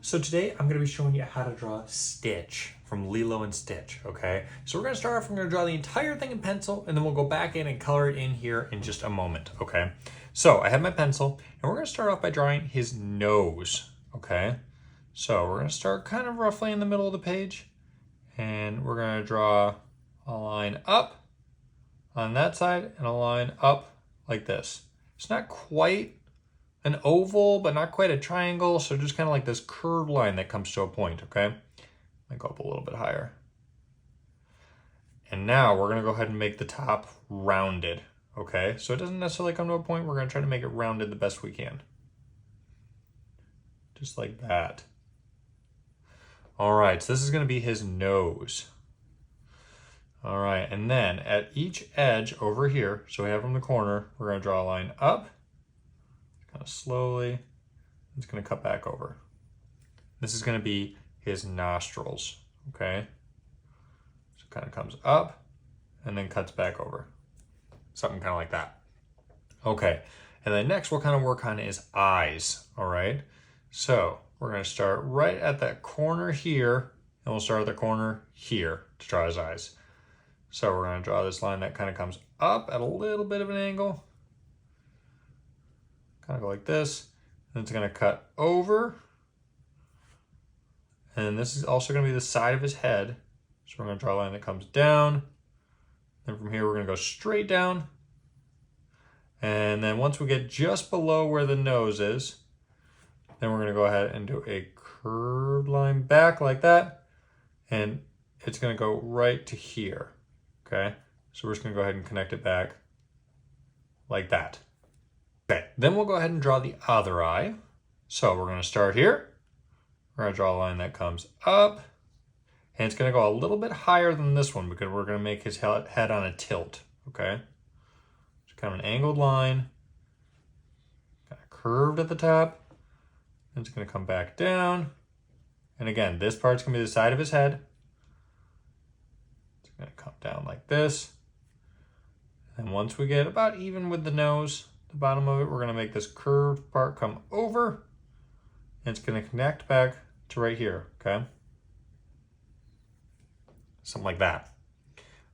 So today I'm going to be showing you how to draw Stitch from Lilo and Stitch, okay? So we're going to start off, we're going to draw the entire thing in pencil, and then we'll go back in and color it in here in just a moment, okay? So I have my pencil, and we're going to start off by drawing his nose, okay? So we're going to start kind of roughly in the middle of the page, and we're going to draw a line up on that side and a line up like this. It's not quite an oval, but not quite a triangle, so just kind of like this curved line that comes to a point, okay? Might go up a little bit higher. And now we're gonna go ahead and make the top rounded, okay? So it doesn't necessarily come to a point, we're gonna try to make it rounded the best we can. Just like that. All right, so this is gonna be his nose. All right, and then at each edge over here, so we have from the corner, we're gonna draw a line up, kind of slowly. It's going to cut back over. This is going to be his nostrils, okay? So it kind of comes up and then cuts back over. Something kind of like that. Okay, and then next we'll kind of work on his eyes, all right? So we're going to start right at that corner here, and we'll start at the corner here to draw his eyes. So we're going to draw this line that kind of comes up at a little bit of an angle. Kind of go like this, and it's going to cut over, and this is also going to be the side of his head, so we're going to draw a line that comes down, then from here we're going to go straight down, and then once we get just below where the nose is, then we're going to go ahead and do a curved line back like that, and it's going to go right to here, okay? So we're just going to go ahead and connect it back like that. Okay, then we'll go ahead and draw the other eye. So we're going to start here. We're going to draw a line that comes up. And it's going to go a little bit higher than this one because we're going to make his head on a tilt. Okay? It's kind of an angled line. Kind of curved at the top. And it's going to come back down. And again, this part's going to be the side of his head. It's going to come down like this. And once we get about even with the nose, the bottom of it, we're going to make this curved part come over, and it's going to connect back to right here, okay? Something like that.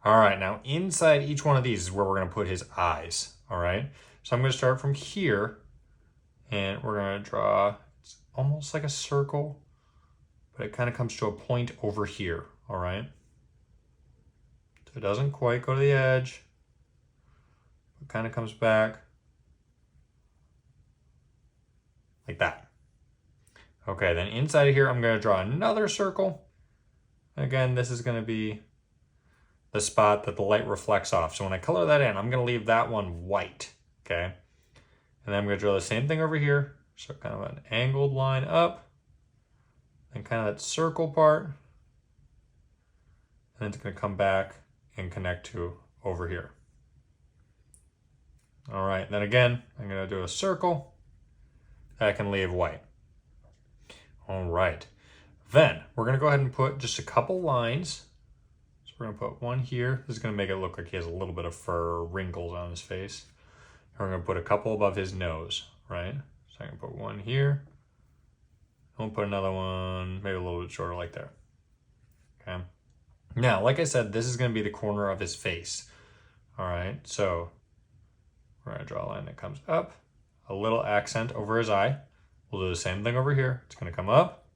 All right, now inside each one of these is where we're going to put his eyes, all right? So I'm going to start from here, and we're going to draw, it's almost like a circle, but it kind of comes to a point over here, all right? So it doesn't quite go to the edge. It kind of comes back. Like that. Okay, then inside of here, I'm going to draw another circle. Again, this is going to be the spot that the light reflects off. So when I color that in, I'm going to leave that one white, okay? And then I'm going to draw the same thing over here. So kind of an angled line up, and kind of that circle part. And then it's going to come back and connect to over here. All right, then again, I'm going to do a circle. I can leave white. All right. Then we're going to go ahead and put just a couple lines. So we're going to put one here. This is going to make it look like he has a little bit of fur or wrinkles on his face. And we're going to put a couple above his nose, right? So I can put one here. And we'll put another one, maybe a little bit shorter like there. Okay. Now, like I said, this is going to be the corner of his face. All right. So we're going to draw a line that comes up. A little accent over his eye. We'll do the same thing over here. It's going to come up.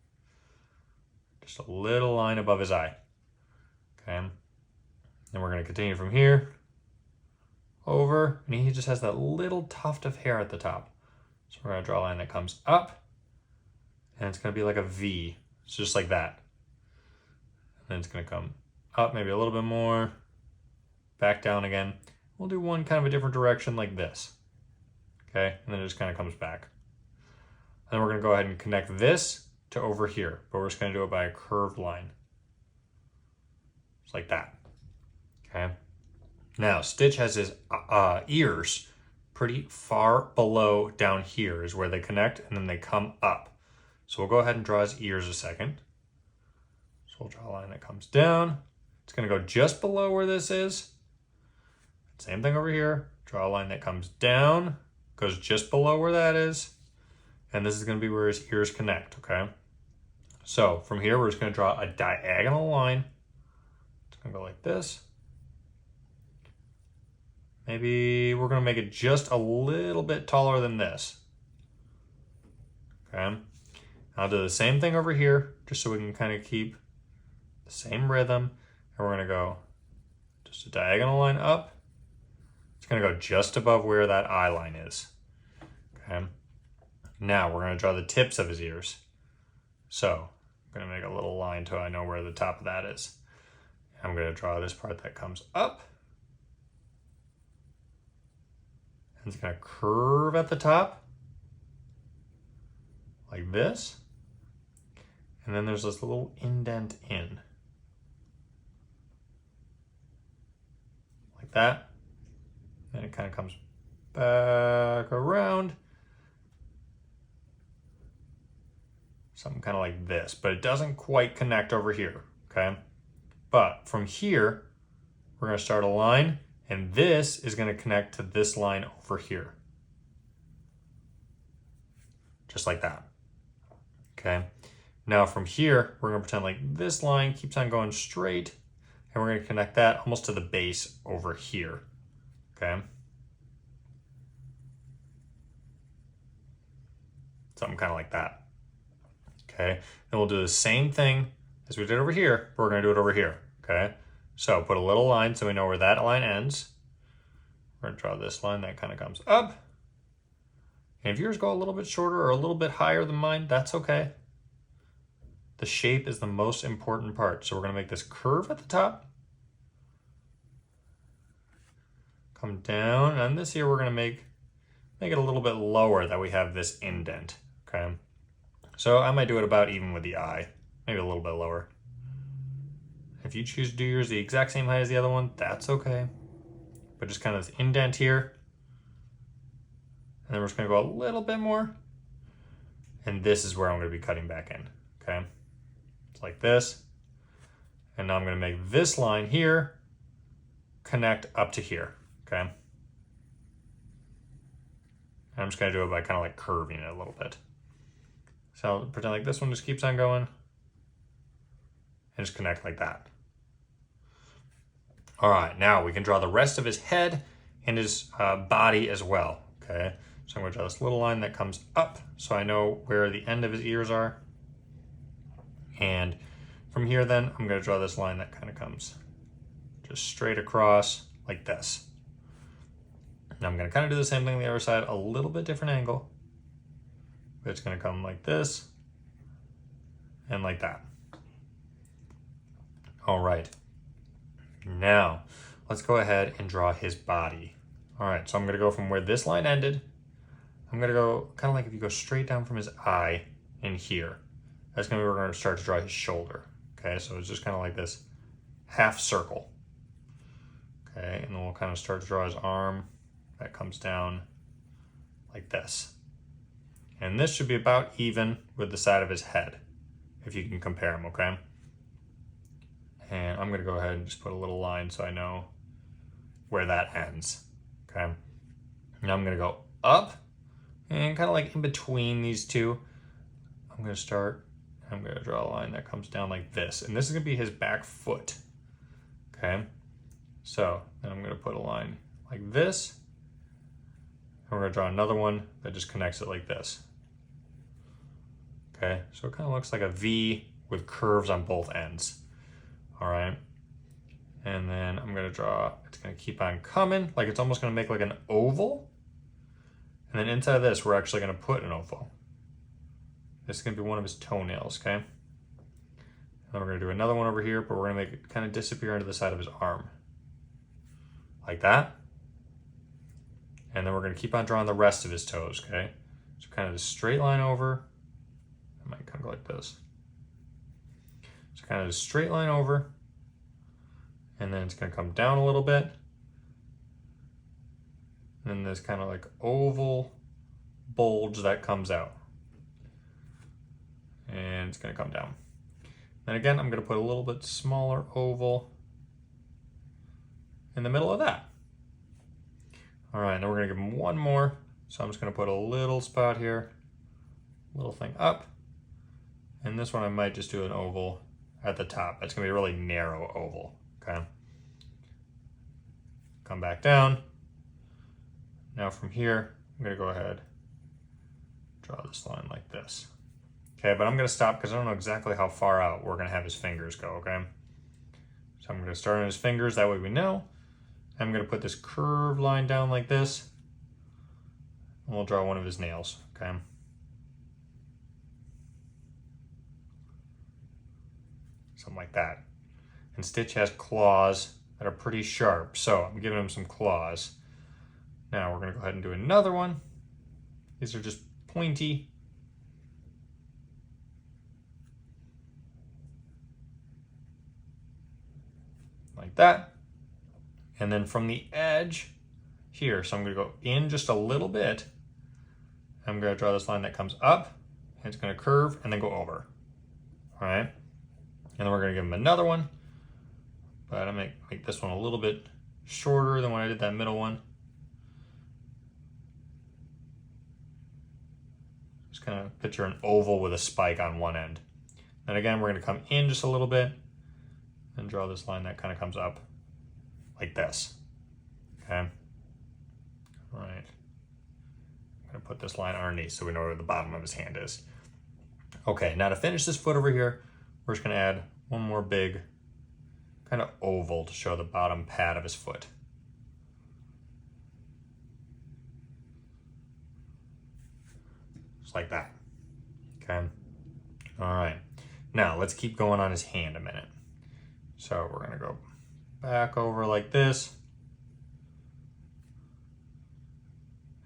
Just a little line above his eye. Okay. Then we're going to continue from here. Over. And he just has that little tuft of hair at the top. So we're going to draw a line that comes up. And it's going to be like a V. It's just like that. And then it's going to come up maybe a little bit more. Back down again. We'll do one kind of a different direction like this. Okay, and then it just kind of comes back. And then we're going to go ahead and connect this to over here, but we're just going to do it by a curved line. Just like that. Okay. Now, Stitch has his ears pretty far below down here is where they connect, and then they come up. So we'll go ahead and draw his ears a second. So we'll draw a line that comes down. It's going to go just below where this is. Same thing over here. Draw a line that comes down. Goes just below where that is. And this is going to be where his ears connect, okay? So from here, we're just going to draw a diagonal line. It's going to go like this. Maybe we're going to make it just a little bit taller than this. Okay. I'll do the same thing over here, just so we can kind of keep the same rhythm. And we're going to go just a diagonal line up. It's going to go just above where that eye line is. Okay. Now we're going to draw the tips of his ears. So I'm going to make a little line so I know where the top of that is. I'm going to draw this part that comes up. And it's going to curve at the top. Like this. And then there's this little indent in. Like that. And it kind of comes back around. Something kind of like this, but it doesn't quite connect over here, okay? But from here, we're gonna start a line, and this is gonna connect to this line over here. Just like that, okay? Now from here, we're gonna pretend like this line keeps on going straight, and we're gonna connect that almost to the base over here, okay? Something kind of like that. Okay, then we'll do the same thing as we did over here, but we're going to do it over here. Okay, so put a little line so we know where that line ends. We're going to draw this line that kind of comes up. And if yours go a little bit shorter or a little bit higher than mine, that's okay. The shape is the most important part. So we're going to make this curve at the top. Come down, and this here we're going to make it a little bit lower that we have this indent. Okay. So I might do it about even with the eye, maybe a little bit lower. If you choose to do yours the exact same height as the other one, that's okay. But just kind of this indent here. And then we're just gonna go a little bit more. And this is where I'm gonna be cutting back in, okay? It's like this. And now I'm gonna make this line here connect up to here, okay? And I'm just gonna do it by kind of like curving it a little bit. So I'll pretend like this one just keeps on going and just connect like that. All right, now we can draw the rest of his head and his body as well, okay? So I'm gonna draw this little line that comes up so I know where the end of his ears are. And from here then, I'm gonna draw this line that kind of comes just straight across like this. Now I'm gonna kind of do the same thing on the other side, a little bit different angle. It's going to come like this and like that. All right. Now, let's go ahead and draw his body. All right, so I'm going to go from where this line ended. I'm going to go kind of like if you go straight down from his eye in here. That's going to be where we're going to start to draw his shoulder. Okay, so it's just kind of like this half circle. Okay, and then we'll kind of start to draw his arm that comes down like this. And this should be about even with the side of his head, if you can compare them, okay? And I'm gonna go ahead and just put a little line so I know where that ends, okay? Now I'm gonna go up and kind of like in between these two, I'm gonna draw a line that comes down like this. And this is gonna be his back foot, okay? So then I'm gonna put a line like this. And we're gonna draw another one that just connects it like this. Okay, so it kind of looks like a V with curves on both ends. All right, and then I'm gonna draw, it's gonna keep on coming, like it's almost gonna make like an oval. And then inside of this, we're actually gonna put an oval. This is gonna be one of his toenails, okay? And then we're gonna do another one over here, but we're gonna make it kind of disappear into the side of his arm. Like that. And then we're gonna keep on drawing the rest of his toes, okay? So kind of a straight line over. I might kind of go like this. So kind of a straight line over. And then it's gonna come down a little bit. And then there's kind of like oval bulge that comes out. And it's gonna come down. Then again, I'm gonna put a little bit smaller oval in the middle of that. All right, now we're gonna give him one more. So I'm just gonna put a little spot here, little thing up, And this one I might just do an oval at the top. That's gonna be a really narrow oval, okay? Come back down. Now from here, I'm gonna go ahead, draw this line like this. Okay, but I'm gonna stop because I don't know exactly how far out we're gonna have his fingers go, okay? So I'm gonna start on his fingers, that way we know. I'm gonna put this curved line down like this, and we'll draw one of his nails, okay? Something like that. And Stitch has claws that are pretty sharp, so I'm giving him some claws. Now we're gonna go ahead and do another one. These are just pointy. Like that. And then from the edge here, so I'm gonna go in just a little bit. I'm gonna draw this line that comes up, and it's gonna curve and then go over, all right? And then we're gonna give him another one, but I'm gonna make this one a little bit shorter than when I did that middle one. Just kind of picture an oval with a spike on one end. And again, we're gonna come in just a little bit and draw this line that kind of comes up like this, okay? All right. I'm gonna put this line underneath so we know where the bottom of his hand is. Okay, now to finish this foot over here, we're just gonna add one more big kind of oval to show the bottom pad of his foot. Just like that, okay? All right, now let's keep going on his hand a minute. So we're gonna go back over like this,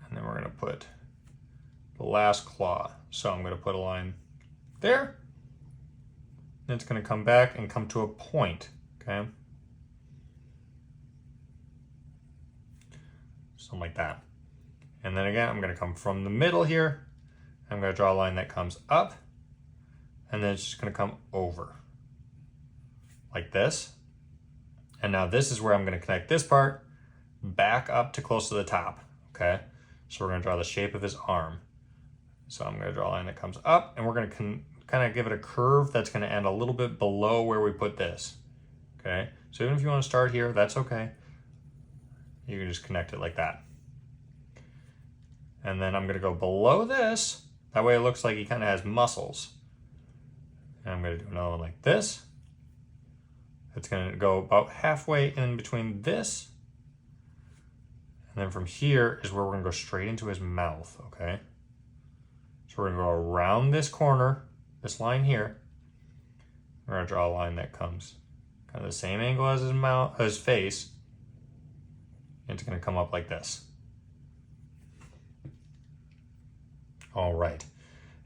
and then we're gonna put the last claw. So I'm gonna put a line there, and it's gonna come back and come to a point, okay? Something like that. And then again, I'm gonna come from the middle here. I'm gonna draw a line that comes up, and then it's just gonna come over like this. And now this is where I'm gonna connect this part back up to close to the top, okay? So we're gonna draw the shape of his arm. So I'm gonna draw a line that comes up, and we're gonna kind of give it a curve that's gonna end a little bit below where we put this, okay? So even if you wanna start here, that's okay. You can just connect it like that. And then I'm gonna go below this. That way it looks like he kind of has muscles. And I'm gonna do another one like this. It's gonna go about halfway in between this. And then from here is where we're gonna go straight into his mouth, okay? So we're gonna go around this corner, this line here. We're gonna draw a line that comes kind of the same angle as his mouth, his face. And it's gonna come up like this. All right.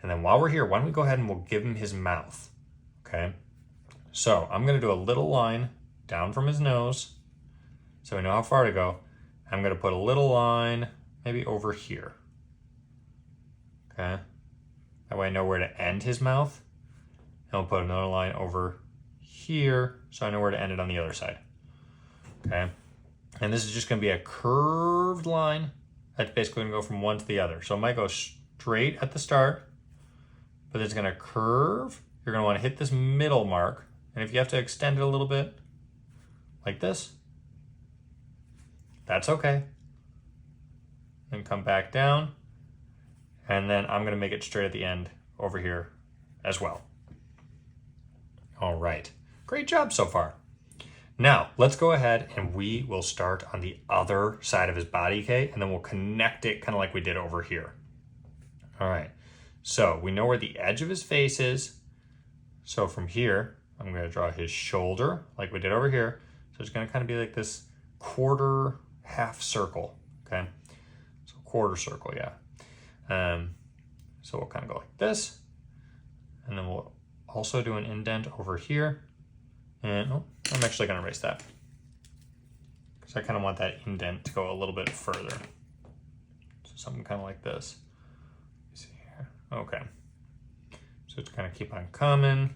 And then while we're here, why don't we go ahead and we'll give him his mouth, okay? So I'm gonna do a little line down from his nose so we know how far to go. I'm gonna put a little line maybe over here, okay? That way I know where to end his mouth. And I'll put another line over here so I know where to end it on the other side, okay? And this is just gonna be a curved line that's basically gonna go from one to the other. So it might go straight at the start, but it's gonna curve. You're gonna wanna hit this middle mark. And if you have to extend it a little bit, like this, that's okay. Then come back down, and then I'm gonna make it straight at the end over here as well. All right, great job so far. Now, let's go ahead and we will start on the other side of his body, okay? And then we'll connect it kind of like we did over here. All right, so we know where the edge of his face is. So from here, I'm gonna draw his shoulder like we did over here. So it's gonna kind of be like this quarter half circle, okay? So quarter circle, yeah. So we'll kind of go like this. And then we'll also do an indent over here. And oh, I'm actually gonna erase that because I kind of want that indent to go a little bit further. So something kind of like this. You see here, okay. So it's gonna keep on coming.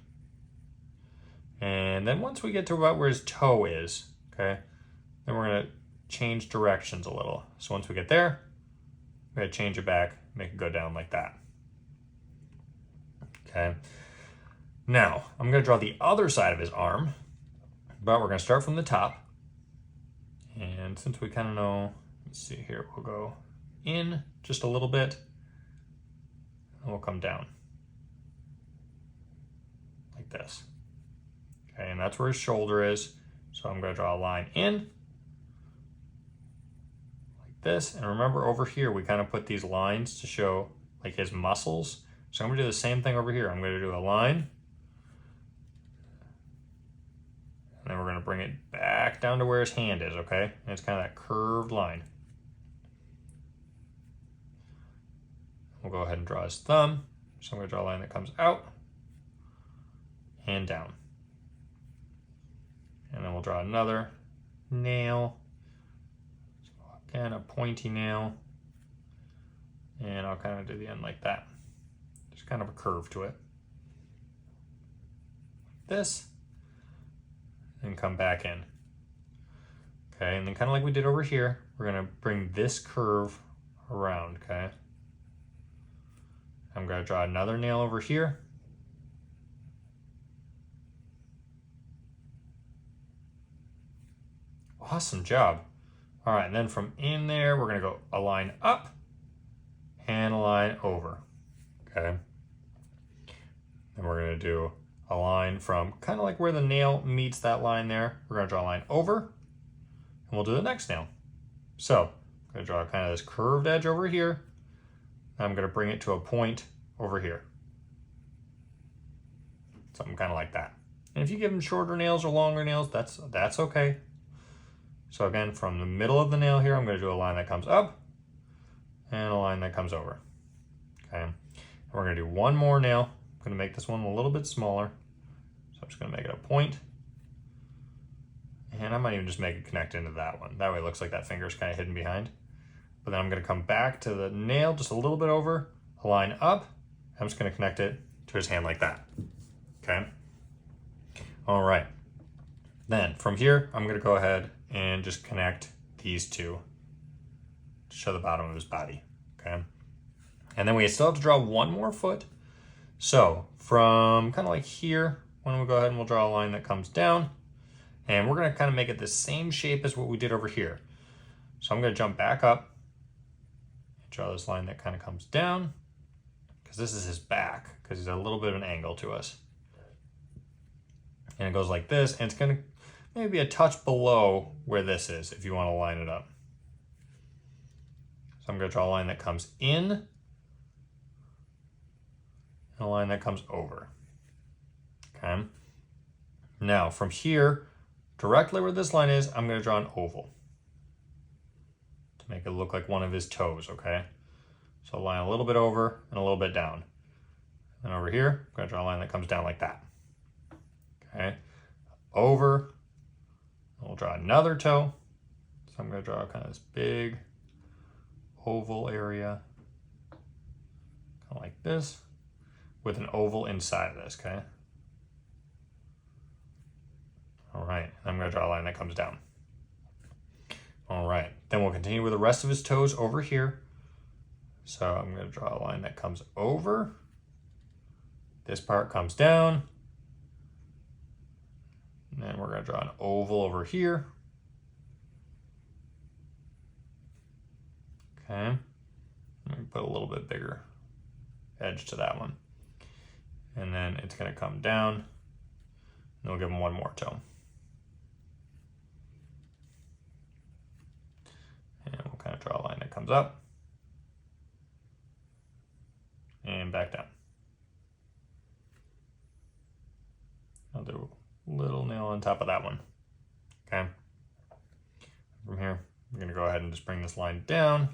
And then once we get to about where his toe is, okay, then we're gonna change directions a little. So once we get there, we're gonna change it back, make it go down like that. Okay. Now, I'm going to draw the other side of his arm, but we're going to start from the top. And since we kind of know, let's see here, we'll go in just a little bit, and we'll come down like this. Okay, and that's where his shoulder is. So I'm going to draw a line in like this. And remember over here, we kind of put these lines to show like his muscles. So I'm going to do the same thing over here. I'm going to do a line. And then we're going to bring it back down to where his hand is, okay? And it's kind of that curved line. We'll go ahead and draw his thumb. So I'm going to draw a line that comes out and down. And then we'll draw another nail. So again, a pointy nail. And I'll kind of do the end like that. Just kind of a curve to it. Like this. And come back in. Okay, and then kind of like we did over here, we're going to bring this curve around, okay? I'm going to draw another nail over here. Awesome job. All right, and then from in there, we're going to go a line up and a line over, okay? And we're going to do a line from kind of like where the nail meets that line there. We're going to draw a line over, and we'll do the next nail. So I'm going to draw kind of this curved edge over here. And I'm going to bring it to a point over here. Something kind of like that. And if you give them shorter nails or longer nails, that's okay. So again, from the middle of the nail here, I'm going to do a line that comes up and a line that comes over. Okay. And we're going to do one more nail. I'm going to make this one a little bit smaller. So I'm just going to make it a point. And I might even just make it connect into that one. That way it looks like that finger's kind of hidden behind. But then I'm going to come back to the nail just a little bit over, a line up. I'm just going to connect it to his hand like that. Okay. All right. Then from here, I'm going to go ahead and just connect these two to show the bottom of his body. Okay. And then we still have to draw one more foot. So from kind of like here, why don't we go ahead and we'll draw a line that comes down, and we're going to kind of make it the same shape as what we did over here. So I'm going to jump back up, draw this line that kind of comes down, because this is his back, because he's at a little bit of an angle to us. And it goes like this, and it's going to maybe a touch below where this is if you want to line it up. So I'm going to draw a line that comes in and a line that comes over. Okay. Now from here, directly where this line is, I'm going to draw an oval to make it look like one of his toes, okay? So a line a little bit over and a little bit down. And over here, I'm going to draw a line that comes down like that. Okay. Over. We'll draw another toe. So I'm going to draw kind of this big oval area, kind of like this, with an oval inside of this, okay? All right, I'm going to draw a line that comes down. All right, then we'll continue with the rest of his toes over here. So I'm going to draw a line that comes over. This part comes down. And then we're going to draw an oval over here. Okay. Let me put a little bit bigger edge to that one. And then it's going to come down. And we'll give him one more toe. And we'll kind of draw a line that comes up and back down. I'll do a little nail on top of that one. Okay. From here, I'm going to go ahead and just bring this line down.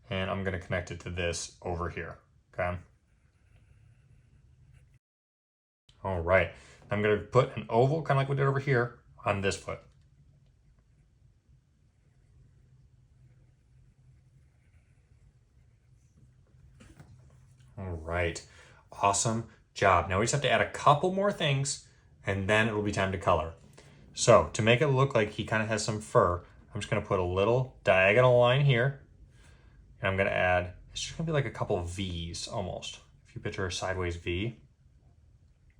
And I'm going to connect it to this over here. Okay. All right. I'm going to put an oval, kind of like we did over here, on this foot. All right. Awesome job. Now we just have to add a couple more things, and then it'll be time to color. So to make it look like he kind of has some fur, I'm just going to put a little diagonal line here. And I'm going to add, it's just going to be like a couple of V's almost. If you picture a sideways V,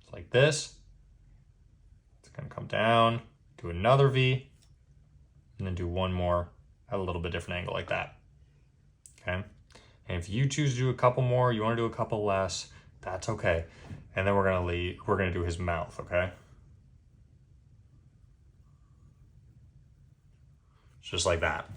it's like this. It's gonna come down, do another V, and then do one more at a little bit different angle like that. Okay. And if you choose to do a couple more, you want to do a couple less, that's okay. And then we're gonna do his mouth, okay? Just like that.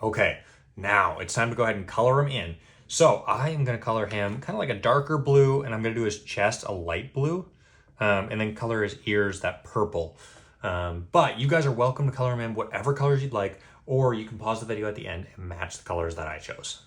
Okay, now it's time to go ahead and color him in. So I am gonna color him kind of like a darker blue, and I'm gonna do his chest a light blue, and then color his ears that purple. But you guys are welcome to color him in whatever colors you'd like, or you can pause the video at the end and match the colors that I chose.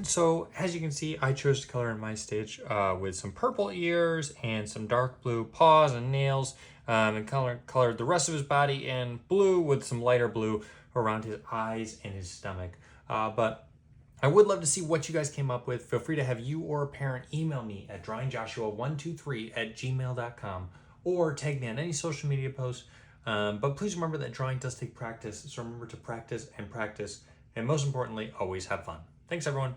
So as you can see, I chose to color in my stitch with some purple ears and some dark blue paws and nails, and colored the rest of his body in blue with some lighter blue around his eyes and his stomach. But I would love to see what you guys came up with. Feel free to have you or a parent email me at drawingjoshua123@gmail.com or tag me on any social media post. But please remember that drawing does take practice. So remember to practice and practice. And most importantly, always have fun. Thanks, everyone.